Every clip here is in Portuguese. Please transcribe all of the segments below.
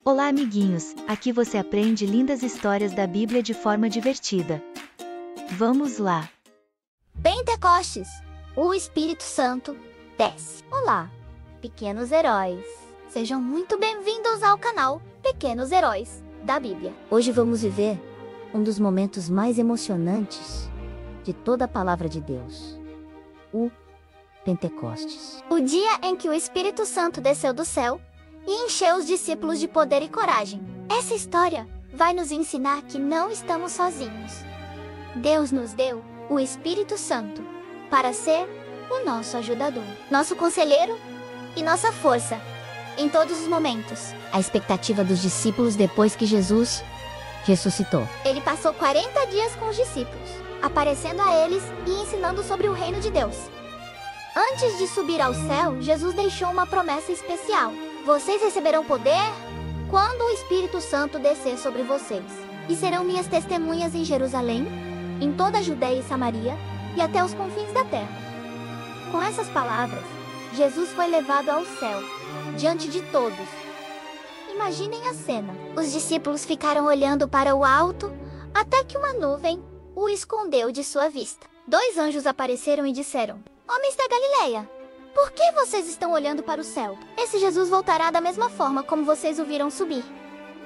Olá, amiguinhos! Aqui você aprende lindas histórias da Bíblia de forma divertida. Vamos lá! Pentecostes, o Espírito Santo desce. Olá, pequenos heróis! Sejam muito bem-vindos ao canal Pequenos Heróis da Bíblia. Hoje vamos viver um dos momentos mais emocionantes de toda a palavra de Deus, o Pentecostes. O dia em que o Espírito Santo desceu do céu e encheu os discípulos de poder e coragem. Essa história vai nos ensinar que não estamos sozinhos. Deus nos deu o Espírito Santo para ser o nosso ajudador, nosso conselheiro e nossa força em todos os momentos. A expectativa dos discípulos depois que Jesus ressuscitou. Ele passou 40 dias com os discípulos, aparecendo a eles e ensinando sobre o reino de Deus. Antes de subir ao céu, Jesus deixou uma promessa especial. Vocês receberão poder quando o Espírito Santo descer sobre vocês, e serão minhas testemunhas em Jerusalém, em toda a Judéia e Samaria, e até os confins da terra. Com essas palavras, Jesus foi levado ao céu, diante de todos. Imaginem a cena. Os discípulos ficaram olhando para o alto, até que uma nuvem o escondeu de sua vista. 2 anjos apareceram e disseram: "Homens da Galileia, por que vocês estão olhando para o céu? Esse Jesus voltará da mesma forma como vocês o viram subir."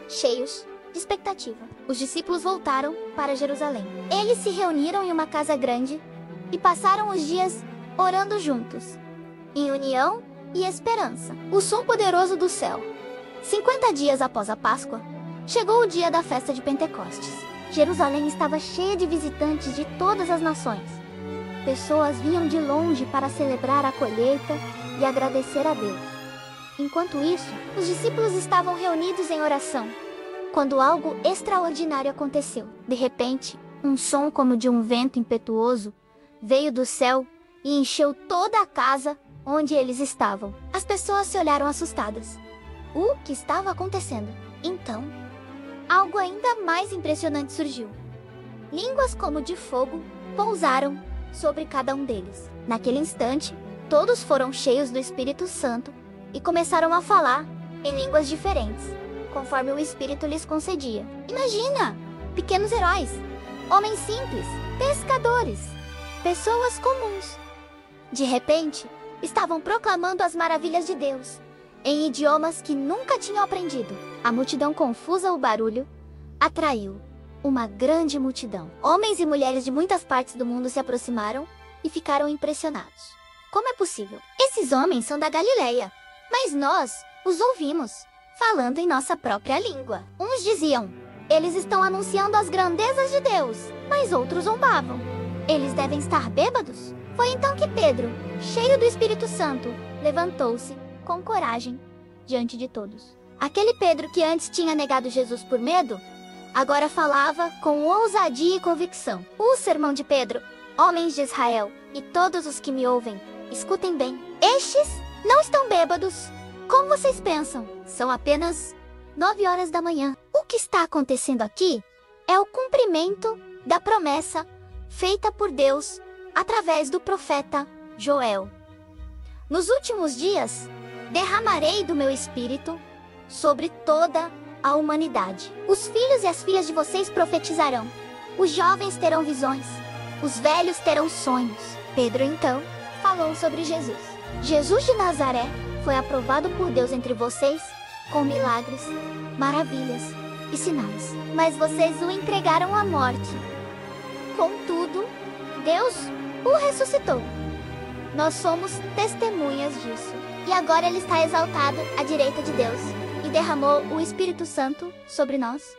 Cheios de expectativa, os discípulos voltaram para Jerusalém. Eles se reuniram em uma casa grande e passaram os dias orando juntos, em união e esperança. O som poderoso do céu. 50 dias após a Páscoa, chegou o dia da festa de Pentecostes. Jerusalém estava cheia de visitantes de todas as nações. Pessoas vinham de longe para celebrar a colheita e agradecer a Deus. Enquanto isso, os discípulos estavam reunidos em oração, quando algo extraordinário aconteceu. De repente, um som como de um vento impetuoso veio do céu e encheu toda a casa onde eles estavam. As pessoas se olharam assustadas. O que estava acontecendo? Então, algo ainda mais impressionante surgiu. Línguas como de fogo pousaram sobre cada um deles. Naquele instante, todos foram cheios do Espírito Santo e começaram a falar em línguas diferentes, conforme o Espírito lhes concedia. Imagina! Pequenos heróis, homens simples, pescadores, pessoas comuns. De repente, estavam proclamando as maravilhas de Deus, em idiomas que nunca tinham aprendido. A multidão confusa, o barulho, atraiu uma grande multidão. Homens e mulheres de muitas partes do mundo se aproximaram e ficaram impressionados. Como é possível? Esses homens são da Galileia, mas nós os ouvimos falando em nossa própria língua. Uns diziam: "Eles estão anunciando as grandezas de Deus", mas outros zombavam: "Eles devem estar bêbados." Foi então que Pedro, cheio do Espírito Santo, levantou-se com coragem diante de todos. Aquele Pedro que antes tinha negado Jesus por medo, agora falava com ousadia e convicção. O sermão de Pedro: "Homens de Israel, e todos os que me ouvem, escutem bem. Estes não estão bêbados, como vocês pensam. São apenas 9 horas da manhã. O que está acontecendo aqui é o cumprimento da promessa feita por Deus através do profeta Joel. Nos últimos dias, derramarei do meu espírito sobre toda a humanidade. Os filhos e as filhas de vocês profetizarão. Os jovens terão visões. Os velhos terão sonhos." Pedro então falou sobre Jesus. Jesus de Nazaré foi aprovado por Deus entre vocês com milagres, maravilhas e sinais. Mas vocês o entregaram à morte. Contudo, Deus o ressuscitou. Nós somos testemunhas disso. E agora ele está exaltado à direita de Deus e derramou o Espírito Santo sobre nós,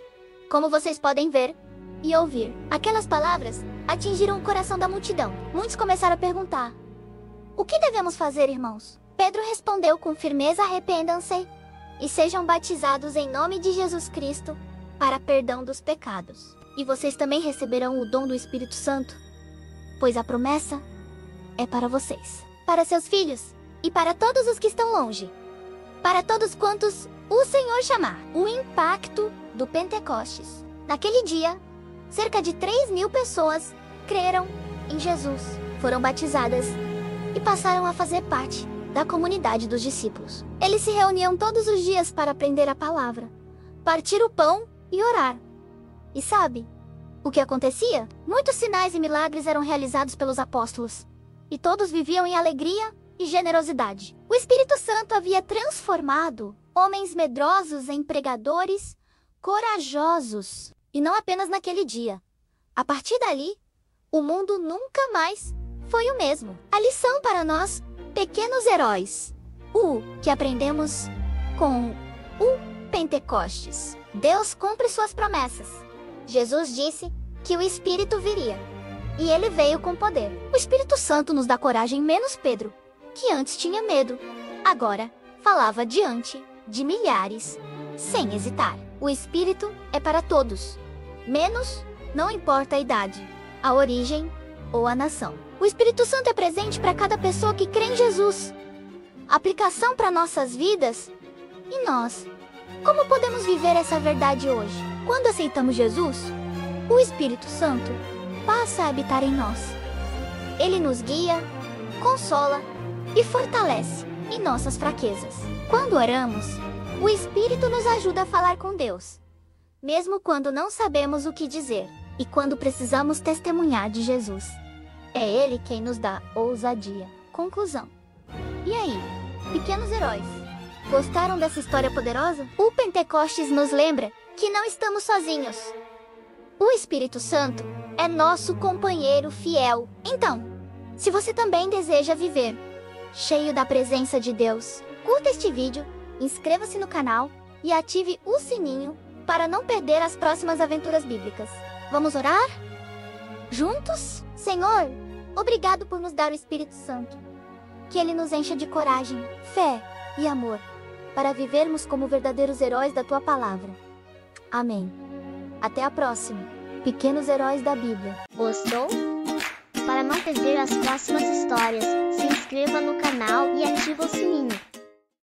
como vocês podem ver e ouvir. Aquelas palavras atingiram o coração da multidão. Muitos começaram a perguntar: "O que devemos fazer, irmãos?" Pedro respondeu com firmeza: "Arrependam-se e sejam batizados em nome de Jesus Cristo para perdão dos pecados. E vocês também receberão o dom do Espírito Santo, pois a promessa é para vocês, para seus filhos e para todos os que estão longe, para todos quantos o Senhor chamar." O impacto do Pentecostes. Naquele dia, cerca de 3.000 pessoas creram em Jesus, foram batizadas e passaram a fazer parte da comunidade dos discípulos. Eles se reuniam todos os dias para aprender a palavra, partir o pão e orar. E sabe o que acontecia? Muitos sinais e milagres eram realizados pelos apóstolos, e todos viviam em alegria e generosidade. O Espírito Santo havia transformado homens medrosos em pregadores corajosos. E não apenas naquele dia. A partir dali, o mundo nunca mais foi o mesmo. A lição para nós, pequenos heróis. O que aprendemos com o Pentecostes. Deus cumpre suas promessas. Jesus disse que o Espírito viria. E ele veio com poder. O Espírito Santo nos dá coragem, menos Pedro, que antes tinha medo. Agora, falava diante de milhares, sem hesitar. O Espírito é para todos, menos não importa a idade, a origem ou a nação. O Espírito Santo é presente para cada pessoa que crê em Jesus. Aplicação para nossas vidas. E nós? Como podemos viver essa verdade hoje? Quando aceitamos Jesus, o Espírito Santo passa a habitar em nós. Ele nos guia, consola e fortalece em nossas fraquezas. Quando oramos, o Espírito nos ajuda a falar com Deus, mesmo quando não sabemos o que dizer, e quando precisamos testemunhar de Jesus. É Ele quem nos dá ousadia. Conclusão. E aí, pequenos heróis? Gostaram dessa história poderosa? O Pentecostes nos lembra que não estamos sozinhos. O Espírito Santo é nosso companheiro fiel. Então, se você também deseja viver cheio da presença de Deus, curta este vídeo, inscreva-se no canal e ative o sininho para não perder as próximas aventuras bíblicas. Vamos orar? Juntos? Senhor, obrigado por nos dar o Espírito Santo. Que ele nos encha de coragem, fé e amor, para vivermos como verdadeiros heróis da tua palavra. Amém. Até a próxima, pequenos heróis da Bíblia. Gostou? Para não perder as próximas histórias, se inscreva no canal e ative o sininho.